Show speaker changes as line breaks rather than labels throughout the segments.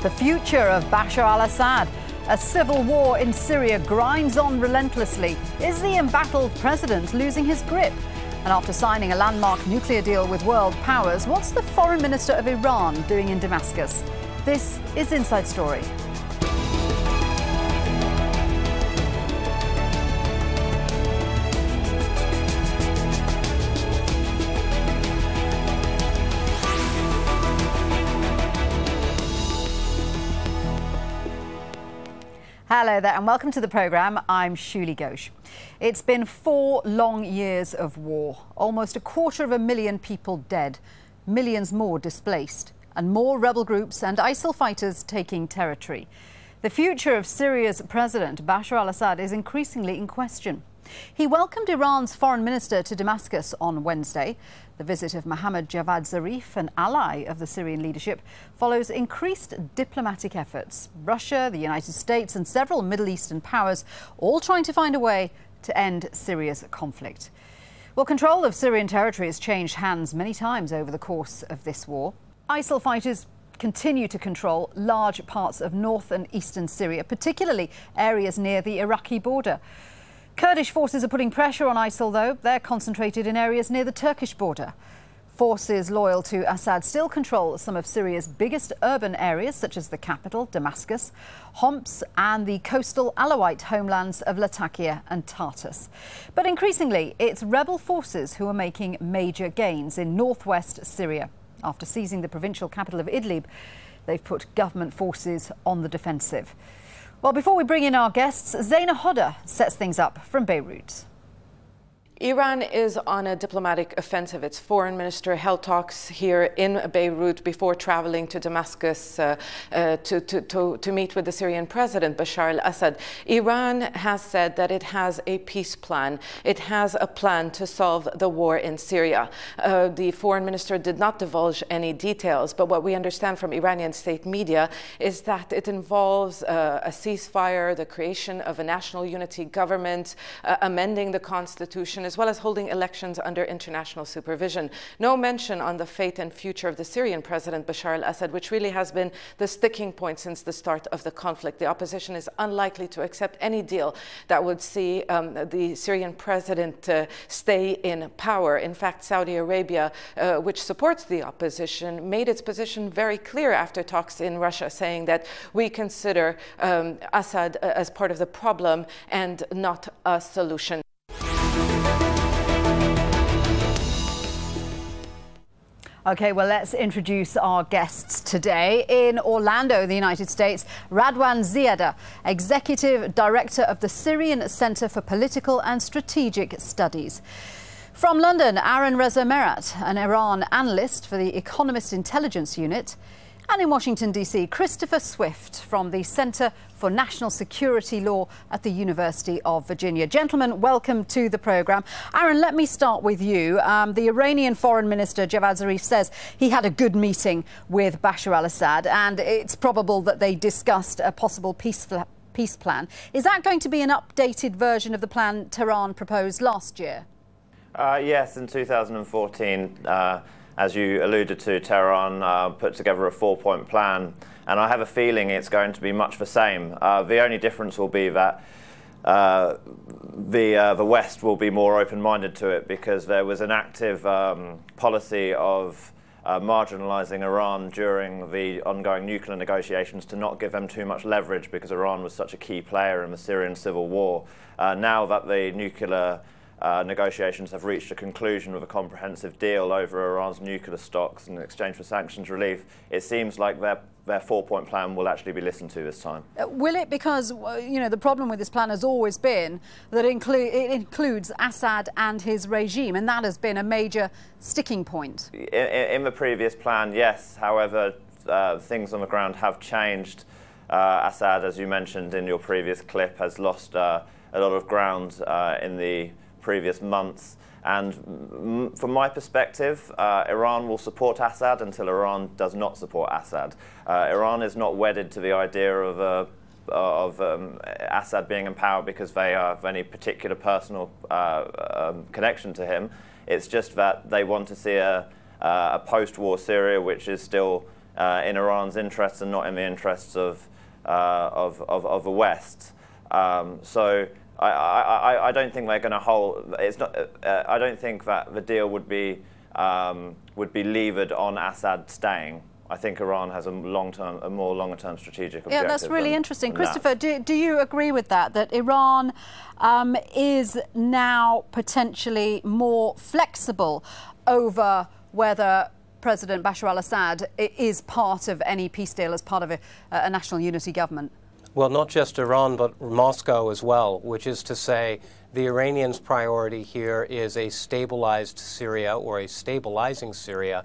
The future of Bashar al-Assad. A civil war in Syria grinds on relentlessly. Is the embattled president losing his grip? And after signing a landmark nuclear deal with world powers, what's the foreign minister of Iran doing in Damascus? This is Inside Story. Hello there and welcome to the programme. I'm Shuli Ghosh. It's been 4 long years of war, almost 250,000 people dead, millions more displaced, and more rebel groups and ISIL fighters taking territory. The future of Syria's president, Bashar al-Assad, is increasingly in question. He welcomed Iran's foreign minister to Damascus on Wednesday. The visit of Mohammad Javad Zarif, an ally of the Syrian leadership, follows increased diplomatic efforts. Russia, the United States and several Middle Eastern powers all trying to find a way to end Syria's conflict. Well, control of Syrian territory has changed hands many times over the course of this war. ISIL fighters continue to control large parts of north and eastern Syria, particularly areas near the Iraqi border. Kurdish forces are putting pressure on ISIL, though. They're concentrated in areas near the Turkish border. Forces loyal to Assad still control some of Syria's biggest urban areas, such as the capital, Damascus, Homs, and the coastal Alawite homelands of Latakia and Tartus. But increasingly, it's rebel forces who are making major gains in northwest Syria. After seizing the provincial capital of Idlib, they've put government forces on the defensive. Well, before we bring in our guests, Zaina Hodder sets things up from Beirut.
Iran is on a diplomatic offensive. Its foreign minister held talks here in Beirut before traveling to Damascus to meet with the Syrian president, Bashar al-Assad. Iran has said that it has a peace plan. It has a plan to solve the war in Syria. The foreign minister did not divulge any details, but what we understand from Iranian state media is that it involves a ceasefire, the creation of a national unity government, amending the constitution, as well as holding elections under international supervision. No mention on the fate and future of the Syrian president, Bashar al-Assad, which really has been the sticking point since the start of the conflict. The opposition is unlikely to accept any deal that would see the Syrian president stay in power. In fact, Saudi Arabia, which supports the opposition, made its position very clear after talks in Russia, saying that we consider Assad as part of the problem and not a solution.
OK, well, let's introduce our guests today. In Orlando, the United States, Radwan Ziada, Executive Director of the Syrian Center for Political and Strategic Studies. From London, Aaron Reza Merat, an Iran analyst for the Economist Intelligence Unit. And in Washington, D.C., Christopher Swift from the Center for National Security Law at the University of Virginia. Gentlemen, welcome to the programme. Aaron, let me start with you. The Iranian Foreign Minister, Javad Zarif, says he had a good meeting with Bashar al-Assad, and it's probable that they discussed a possible peace plan. Is that going to be an updated version of the plan Tehran proposed last year?
Yes, in 2014. As you alluded to, Tehran put together a 4-point plan, and I have a feeling it's going to be much the same. The only difference will be that the West will be more open-minded to it, because there was an active policy of marginalising Iran during the ongoing nuclear negotiations to not give them too much leverage, because Iran was such a key player in the Syrian civil war. Now that the nuclear negotiations have reached a conclusion with a comprehensive deal over Iran's nuclear stocks in exchange for sanctions relief, it seems like their 4-point plan will actually be listened to this time. Will
it? Because, you know, the problem with this plan has always been that it includes Assad and his regime, and that has been a major sticking point.
In the previous plan, yes. However, things on the ground have changed. Assad, as you mentioned in your previous clip, has lost a lot of ground in the previous months, and from my perspective, Iran will support Assad until Iran does not support Assad. Iran is not wedded to the idea of Assad being in power because they have any particular personal connection to him. It's just that they want to see a post-war Syria which is still in Iran's interests and not in the interests of the West. So I don't think they're going to hold. It's not. I don't think that the deal would be levered on Assad staying. I think Iran has a more longer-term strategic objective.
Yeah, that's really interesting. Christopher,
that.
Do you agree with that? That Iran is now potentially more flexible over whether President Bashar al-Assad is part of any peace deal as part of a national unity government?
Well, not just Iran, but Moscow as well, which is to say the Iranians' priority here is a stabilized Syria or a stabilizing Syria.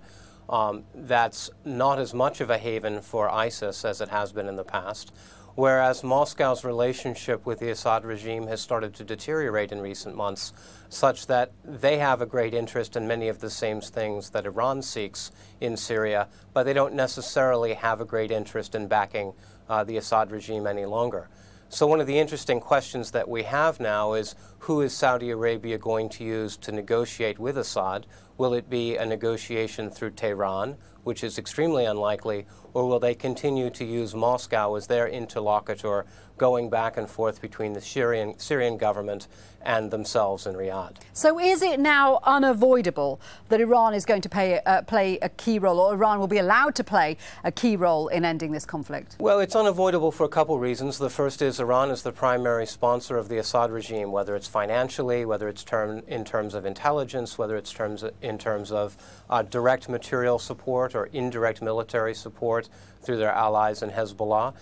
That's not as much of a haven for ISIS as it has been in the past, whereas Moscow's relationship with the Assad regime has started to deteriorate in recent months, such that they have a great interest in many of the same things that Iran seeks in Syria, but they don't necessarily have a great interest in backing the Assad regime any longer. So one of the interesting questions that we have now is, who is Saudi Arabia going to use to negotiate with Assad? Will it be a negotiation through Tehran, which is extremely unlikely, or will they continue to use Moscow as their interlocutor, going back and forth between the Syrian government and themselves in Riyadh?
So is it now unavoidable that Iran is going to play a key role, or Iran will be allowed to play a key role in ending this conflict?
Well, it's unavoidable for a couple of reasons. The first is Iran is the primary sponsor of the Assad regime, whether it's financially, whether it's in terms of intelligence, whether it's in terms of direct material support or indirect military support through their allies in Hezbollah.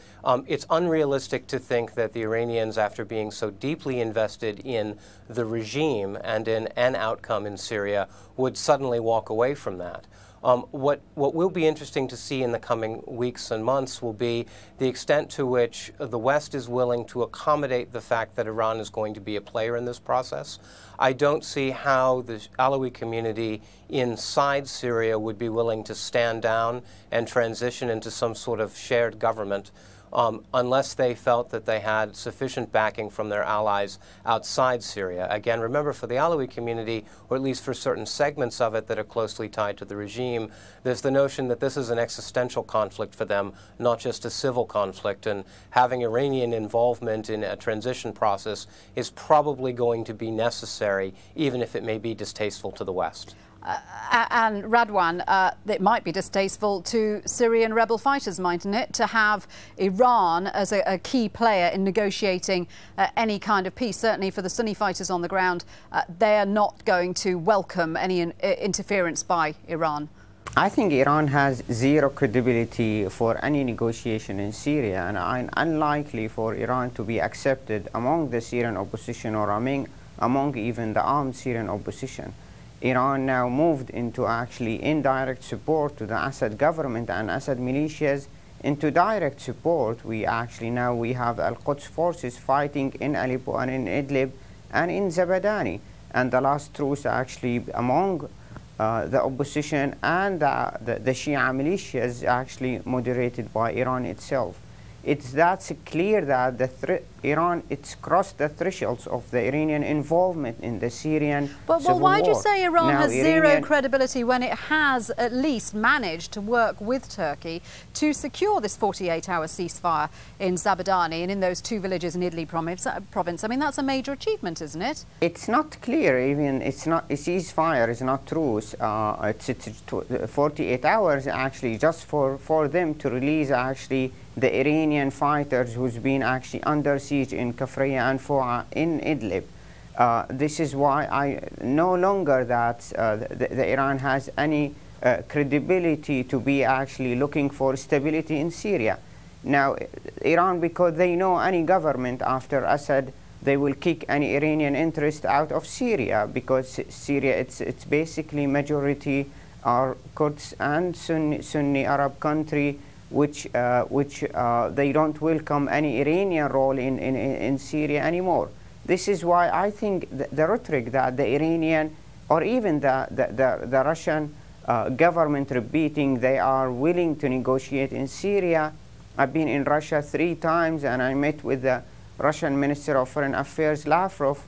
It's unrealistic to think that the Iranians, after being so deeply invested in the regime and in an outcome in Syria, would suddenly walk away from that. What will be interesting to see in the coming weeks and months will be the extent to which the West is willing to accommodate the fact that Iran is going to be a player in this process. I don't see how the Alawi community inside Syria would be willing to stand down and transition into some sort of shared government unless they felt that they had sufficient backing from their allies outside Syria. Again, remember, for the Alawi community, or at least for certain segments of it that are closely tied to the regime, there's the notion that this is an existential conflict for them, not just a civil conflict, and having Iranian involvement in a transition process is probably going to be necessary, even if it may be distasteful to the West.
And Radwan, it might be distasteful to Syrian rebel fighters, mightn't it, to have Iran as a key player in negotiating any kind of peace. Certainly for the Sunni fighters on the ground, they are not going to welcome any interference by Iran.
I think Iran has zero credibility for any negotiation in Syria, and unlikely for Iran to be accepted among the Syrian opposition or among even the armed Syrian opposition. Iran now moved into actually indirect support to the Assad government and Assad militias. Into direct support, we have Al-Quds forces fighting in Aleppo and in Idlib and in Zabadani. And the last truce actually among the opposition and the Shia militias actually moderated by Iran itself. That's clear that Iran, it's crossed the thresholds of the Iranian involvement in the Syrian civil war.
Why do you say Iran has zero credibility when it has at least managed to work with Turkey to secure this 48-hour ceasefire in Zabadani and in those two villages in Idlib province? I mean, that's a major achievement, isn't it?
It's not clear. Even it's not a ceasefire. It's not truce. It's 48 hours actually just for them to release actually the Iranian fighters who's been actually under siege in Kafraya and Fo'a in Idlib. This is why I no longer that the Iran has any credibility to be actually looking for stability in Syria. Now, Iran, because they know any government after Assad, they will kick any Iranian interest out of Syria, because Syria, it's basically majority are Kurds and Sunni Arab country, which they don't welcome any Iranian role in Syria anymore. This is why I think the rhetoric that the Iranian or even the Russian government repeating they are willing to negotiate in Syria. I've been in Russia 3 times and I met with the Russian Minister of Foreign Affairs, Lavrov.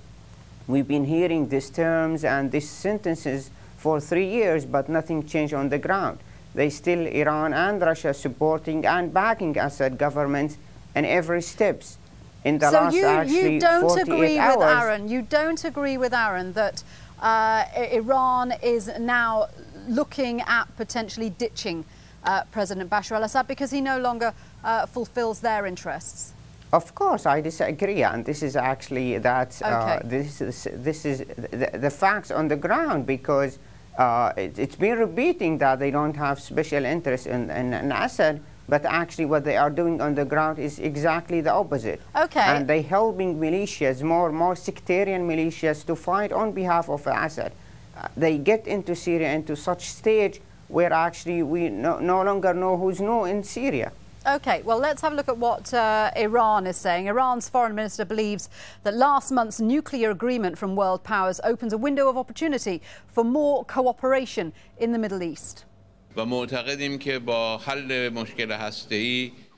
We've been hearing these terms and these sentences for 3 years, but nothing changed on the ground. they still, Iran and Russia, supporting and backing Assad government in every steps. In the last
you don't
48
agree
hours,
with Aaron. You don't agree with Aaron that Iran is now looking at potentially ditching President Bashar al-Assad because he no longer fulfills their interests.
Of course, I disagree, and this is actually that
Okay.
this is the facts on the ground, because it's been repeating that they don't have special interest in Assad, but actually what they are doing on the ground is exactly the opposite.
Okay.
And they helping militias, more sectarian militias, to fight on behalf of Assad. They get into Syria into such stage where actually we no longer know who's who in Syria.
Okay, well, let's have a look at what Iran is saying. Iran's foreign minister believes that last month's nuclear agreement from world powers opens a window of opportunity for more cooperation in the Middle East.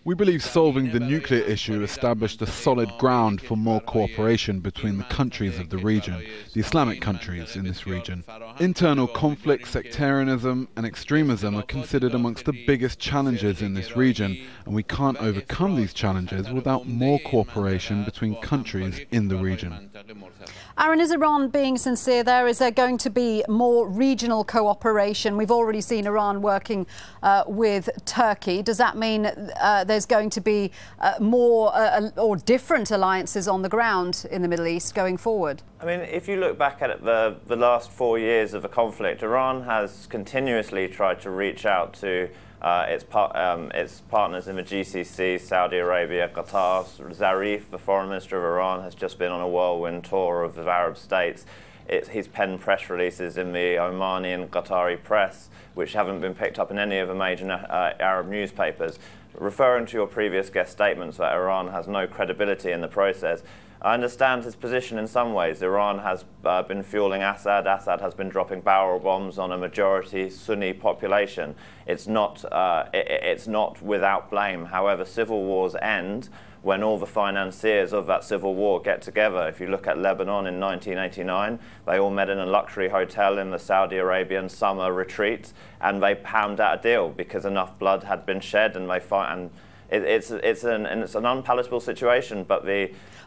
We believe solving the nuclear issue established a solid ground for more cooperation between the countries of the region, the Islamic countries in this region. Internal conflict, sectarianism and extremism are considered amongst the biggest challenges in this region, and we can't overcome these challenges without more cooperation between countries in the region.
Aaron, is Iran being sincere there? Is there going to be more regional cooperation? We've already seen Iran working with Turkey. Does that mean there's going to be more or different alliances on the ground in the Middle East going forward?
I mean, if you look back at the last 4 years of the conflict, Iran has continuously tried to reach out to its partners in the GCC, Saudi Arabia, Qatar. Zarif, the foreign minister of Iran, has just been on a whirlwind tour of the Arab states. He's penned press releases in the Omani and Qatari press, which haven't been picked up in any of the major Arab newspapers, referring to your previous guest statements that Iran has no credibility in the process. I understand his position in some ways. Iran has been fueling Assad. Assad has been dropping barrel bombs on a majority Sunni population. It's not without blame. However, civil wars end when all the financiers of that civil war get together. If you look at Lebanon in 1989, they all met in a luxury hotel in the Saudi Arabian summer retreat, and they hammed out a deal because enough blood had been shed, and they fight. And it's an unpalatable situation. But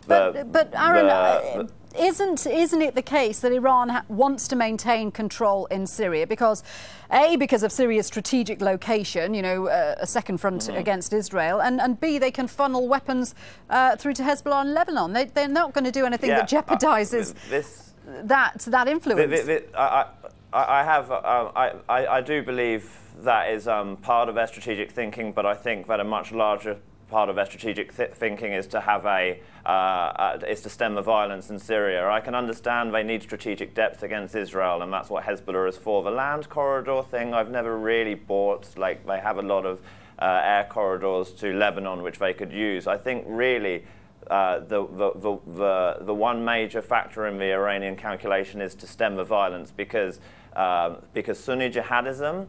Aaron, isn't it the case that Iran wants to maintain control in Syria because of Syria's strategic location, you know, a second front against Israel, and B, they can funnel weapons through to Hezbollah in Lebanon. They're not going to do anything that jeopardizes that influence.
I do believe that is part of their strategic thinking, but I think that a much larger part of their strategic thinking is to have is to stem the violence in Syria. I can understand they need strategic depth against Israel, and that's what Hezbollah is for. The land corridor thing, I've never really bought. Like, they have a lot of air corridors to Lebanon which they could use. I think really the one major factor in the Iranian calculation is to stem the violence, because Sunni jihadism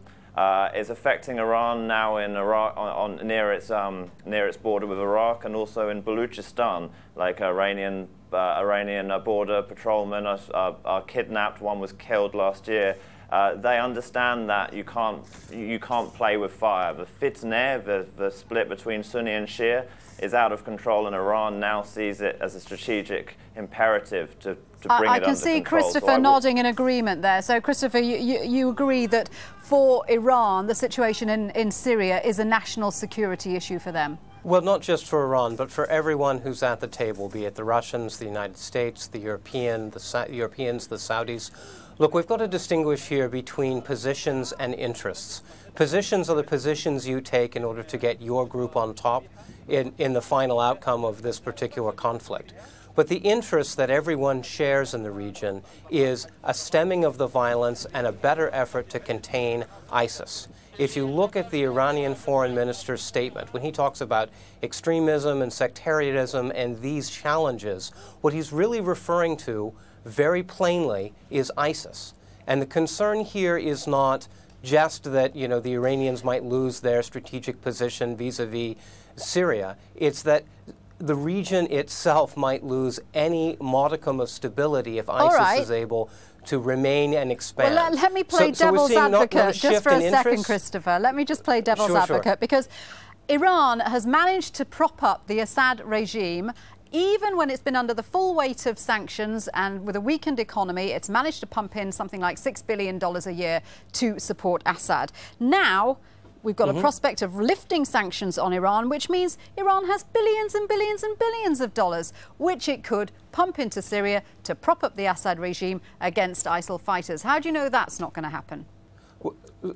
is affecting Iran now in Iraq, near its border with Iraq, and also in Baluchistan. Like Iranian border patrolmen are kidnapped. One was killed last year. They understand that you can't play with fire. The fitneh, the split between Sunni and Shia, is out of control, and Iran now sees it as a strategic imperative to bring it under control.
I can see Christopher nodding in agreement there. So, Christopher, you agree that for Iran, the situation in Syria is a national security issue for them?
Well, not just for Iran, but for everyone who's at the table, be it the Russians, the United States, the Europeans, the Saudis. Look, we've got to distinguish here between positions and interests. Positions are the positions you take in order to get your group on top in the final outcome of this particular conflict. But the interest that everyone shares in the region is a stemming of the violence and a better effort to contain ISIS. If you look at the Iranian foreign minister's statement, when he talks about extremism and sectarianism and these challenges, what he's really referring to very plainly is ISIS. And the concern here is not just that, you know, the Iranians might lose their strategic position vis-a-vis Syria. It's that the region itself might lose any modicum of stability if ISIS is able to remain and expand.
Well, let me play devil's advocate just for a second, Christopher. Let me just play devil's advocate, because Iran has managed to prop up the Assad regime. Even when it's been under the full weight of sanctions and with a weakened economy, it's managed to pump in something like $6 billion a year to support Assad. Now, we've got a prospect of lifting sanctions on Iran, which means Iran has billions and billions and billions of dollars, which it could pump into Syria to prop up the Assad regime against ISIL fighters. How do you know that's not going to happen?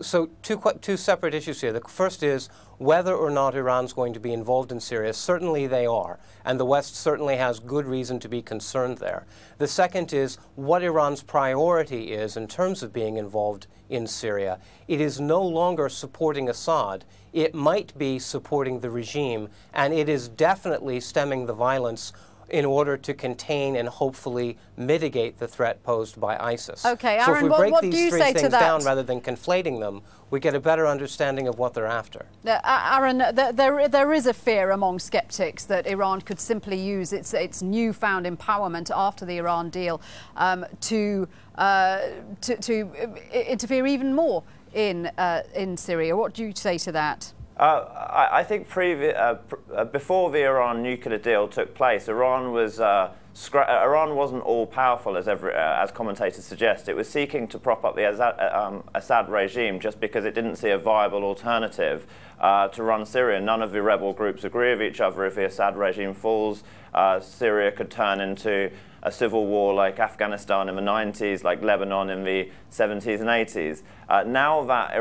So two separate issues here. The first is whether or not Iran's going to be involved in Syria. Certainly they are, and the West certainly has good reason to be concerned there. The second is what Iran's priority is in terms of being involved in Syria. It is no longer supporting Assad. It might be supporting the regime, and it is definitely stemming the violence in order to contain and hopefully mitigate the threat posed by ISIS.
Okay, Aaron,
so if we break
what do
these
you
three
say to
things
that?
down rather than conflating them, we get a better understanding of what they're after.
Aaron, there is a fear among skeptics that Iran could simply use its newfound empowerment after the Iran deal to interfere even more in Syria. What do you say to that?
I think before the Iran nuclear deal took place, Iran wasn't all powerful as commentators suggest. It was seeking to prop up the Assad regime just because it didn't see a viable alternative to run Syria. None of the rebel groups agree with each other. If the Assad regime falls, Syria could turn into a civil war like Afghanistan in the 90s, like Lebanon in the 70s and 80s. Now that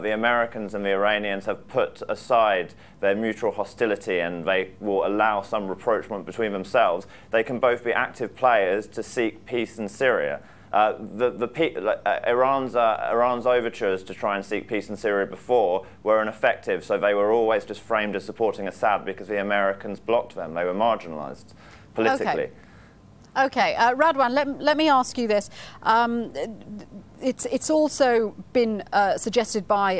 the Americans and the Iranians have put aside their mutual hostility and they will allow some rapprochement between themselves, they can both be active players to seek peace in Syria. Iran's overtures to try and seek peace in Syria before were ineffective, so they were always just framed as supporting Assad because the Americans blocked them. They were marginalized politically.
Okay, Radwan, let me ask you this. It's also been suggested by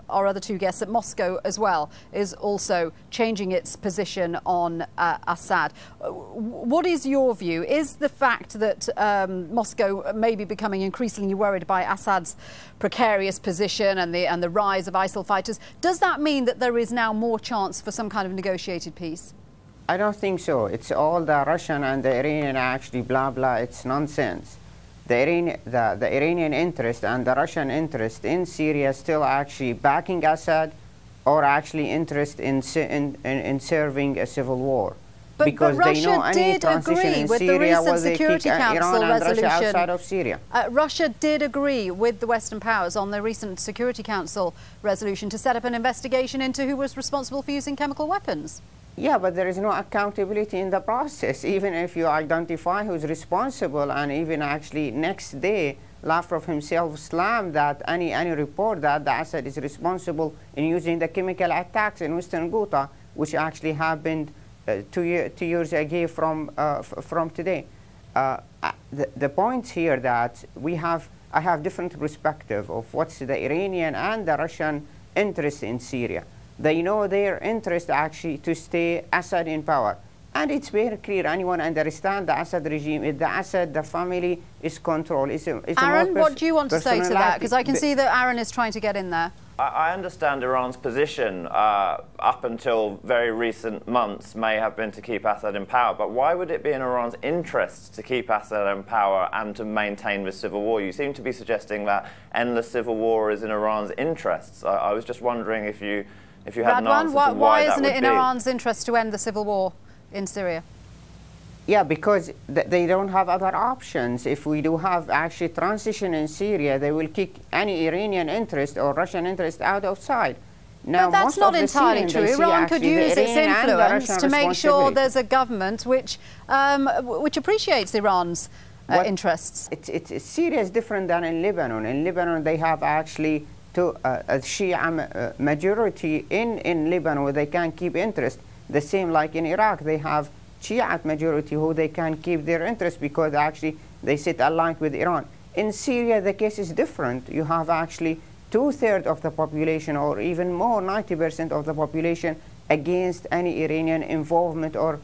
our other two guests that Moscow as well is also changing its position on Assad. What is your view? Is the fact that Moscow may be becoming increasingly worried by Assad's precarious position and the rise of ISIL fighters, does that mean that there is now more chance for some kind of negotiated peace?
I don't think so. It's all the Russian and the Iranian actually blah blah. It's nonsense. The Iranian interest and the Russian interest in Syria still actually backing Assad, or actually interest in serving a civil war.
But Russia did agree with the recent Security Council resolution.
Outside of Syria.
Russia did agree with the Western powers on the recent Security Council resolution to set up an investigation into who was responsible for using chemical weapons.
Yeah, but there is no accountability in the process. Even if you identify who's responsible, and even actually next day, Lavrov himself slammed that any report that the Assad is responsible in using the chemical attacks in Western Ghouta, which actually happened 2 years ago from today. The point here that I have different perspective of what's the Iranian and the Russian interest in Syria. They know their interest actually to stay Assad in power. And it's very clear, anyone understands the Assad regime, if the Assad, the family is controlled.
Aaron, what do you want to say to that? Because I can see that Aaron is trying to get in there.
I understand Iran's position up until very recent months may have been to keep Assad in power, but why would it be in Iran's interest to keep Assad in power and to maintain the civil war? You seem to be suggesting that endless civil war is in Iran's interests. I was just wondering if you had an answer to why that would be.
Why isn't it in Iran's interest to end the civil war in Syria?
Yeah, because they don't have other options. If we do have actually transition in Syria, they will kick any Iranian interest or Russian interest outside. Now,
but that's not entirely true. Iran could use its influence to make sure there's a government which appreciates Iran's interests.
Syria is different than in Lebanon. In Lebanon, they have actually a Shia majority in Lebanon where they can keep interest. The same like in Iraq, they have Shiite majority who they can keep their interest because actually they sit aligned with Iran. In Syria, the case is different. You have actually 2/3 of the population, or even more, 90% of the population against any Iranian involvement or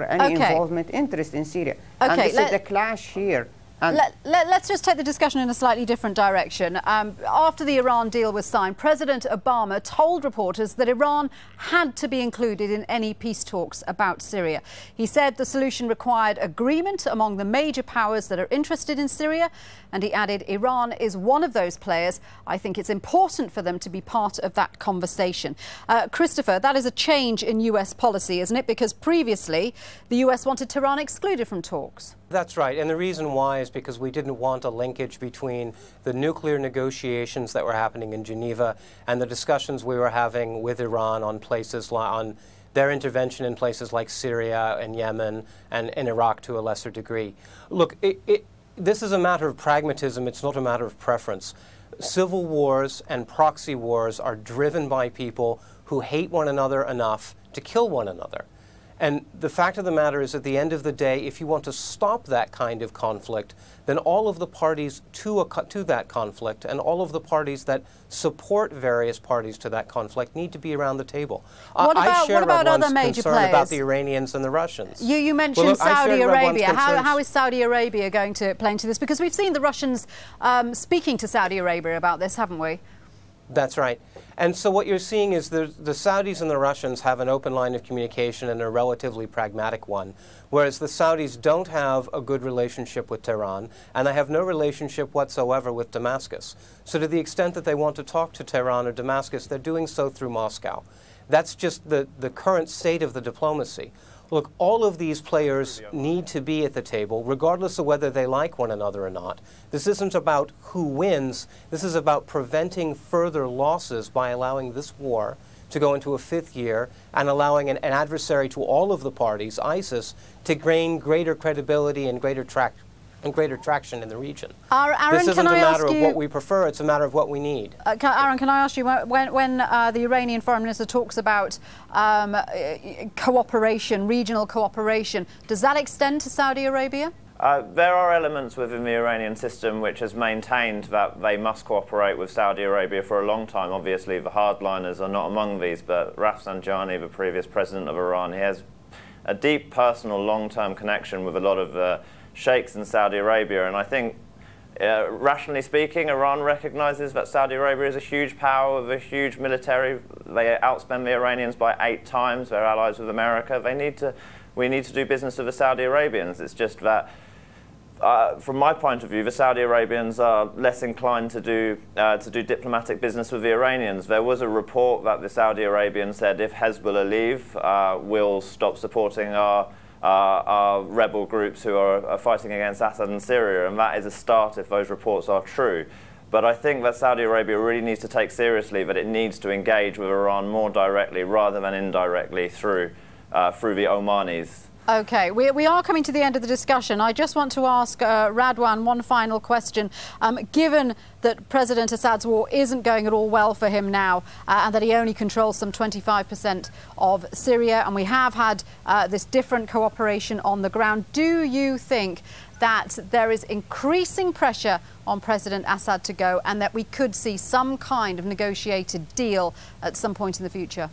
any involvement interest in Syria. And this is the clash here.
Let's just take the discussion in a slightly different direction. After the Iran deal was signed, President Obama told reporters that Iran had to be included in any peace talks about Syria. He said the solution required agreement among the major powers that are interested in Syria, and he added, Iran is one of those players. I think it's important for them to be part of that conversation. Christopher, that is a change in US policy, isn't it? Because previously the US wanted Tehran excluded from talks.
That's right, and the reason why is because we didn't want a linkage between the nuclear negotiations that were happening in Geneva and the discussions we were having with Iran on places on their intervention in places like Syria and Yemen and Iraq to a lesser degree. Look, this is a matter of pragmatism, it's not a matter of preference. Civil wars and proxy wars are driven by people who hate one another enough to kill one another. And the fact of the matter is, at the end of the day, if you want to stop that kind of conflict, then all of the parties to that conflict and all of the parties that support various parties to that conflict need to be around the table. I share other major players about the Iranians and the Russians.
You mentioned Saudi Arabia. How is Saudi Arabia going to play into this? Because we've seen the Russians speaking to Saudi Arabia about this, haven't we?
That's right. And so what you're seeing is the Saudis and the Russians have an open line of communication and a relatively pragmatic one, whereas the Saudis don't have a good relationship with Tehran, and they have no relationship whatsoever with Damascus. So to the extent that they want to talk to Tehran or Damascus, they're doing so through Moscow. That's just the current state of the diplomacy. Look, all of these players need to be at the table, regardless of whether they like one another or not. This isn't about who wins. This is about preventing further losses by allowing this war to go into a fifth year and allowing an adversary to all of the parties, ISIS, to gain greater credibility and greater traction in the region.
Aaron,
this isn't a matter of what we prefer, it's a matter of what we need.
Aaron, can I ask you, when the Iranian Foreign Minister talks about cooperation, regional cooperation, does that extend to Saudi Arabia?
There are elements within the Iranian system which has maintained that they must cooperate with Saudi Arabia for a long time. Obviously, the hardliners are not among these, but Rafsanjani, the previous president of Iran, he has a deep personal long-term connection with a lot of sheikhs in Saudi Arabia, and I think, rationally speaking, Iran recognizes that Saudi Arabia is a huge power with a huge military. They outspend the Iranians by 8 times. They're allies with America. We need to do business with the Saudi Arabians. It's just that, from my point of view, the Saudi Arabians are less inclined to do diplomatic business with the Iranians. There was a report that the Saudi Arabians said, if Hezbollah leave, we'll stop supporting our rebel groups who are fighting against Assad in Syria, and that is a start if those reports are true. But I think that Saudi Arabia really needs to take seriously that it needs to engage with Iran more directly rather than indirectly through the Omanis.
Okay, we are coming to the end of the discussion. I just want to ask Radwan one final question. Given that President Assad's war isn't going at all well for him now, and that he only controls some 25% of Syria, and we have had this different cooperation on the ground, do you think that there is increasing pressure on President Assad to go, and that we could see some kind of negotiated deal at some point in the future?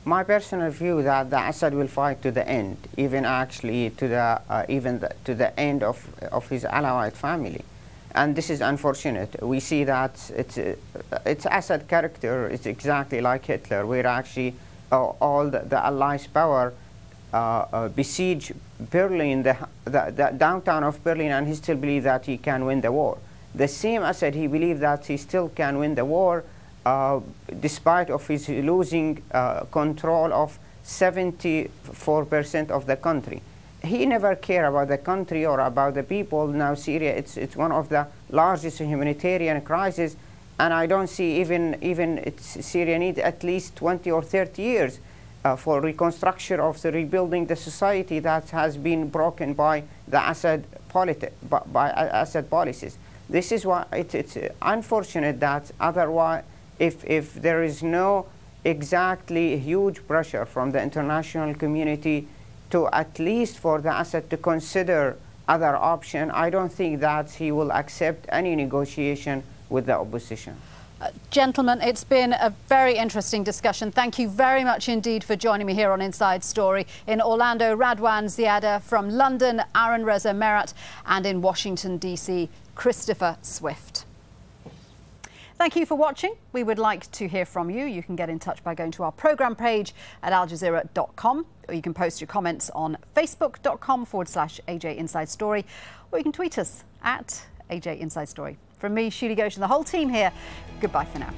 My personal view that the Assad will fight to the end, even actually to the end of his Alawite family, and this is unfortunate. We see that it's Assad character. It's exactly like Hitler, where actually all the Allies' power besiege Berlin, the downtown of Berlin, and he still believes that he can win the war. The same Assad, he believes that he still can win the war. Despite of his losing control of 74% of the country. He never cared about the country or about the people. Now Syria, it's one of the largest humanitarian crises, and I don't see even Syria needs at least 20 or 30 years for reconstruction of the rebuilding the society that has been broken by the Assad Assad policies. This is why it's unfortunate that otherwise, if there is no exactly huge pressure from the international community to at least for the Assad to consider other option, I don't think that he will accept any negotiation with the opposition.
Gentlemen, it's been a very interesting discussion. Thank you very much indeed for joining me here on Inside Story. In Orlando, Radwan Ziada; from London, Aaron Reza Merat; and in Washington, D.C., Christopher Swift. Thank you for watching. We would like to hear from you. You can get in touch by going to our programme page at aljazeera.com, or you can post your comments on facebook.com/AJ Inside Story, or you can tweet us at AJ Inside Story. From me, Shuli Ghosh, and the whole team here, goodbye for now.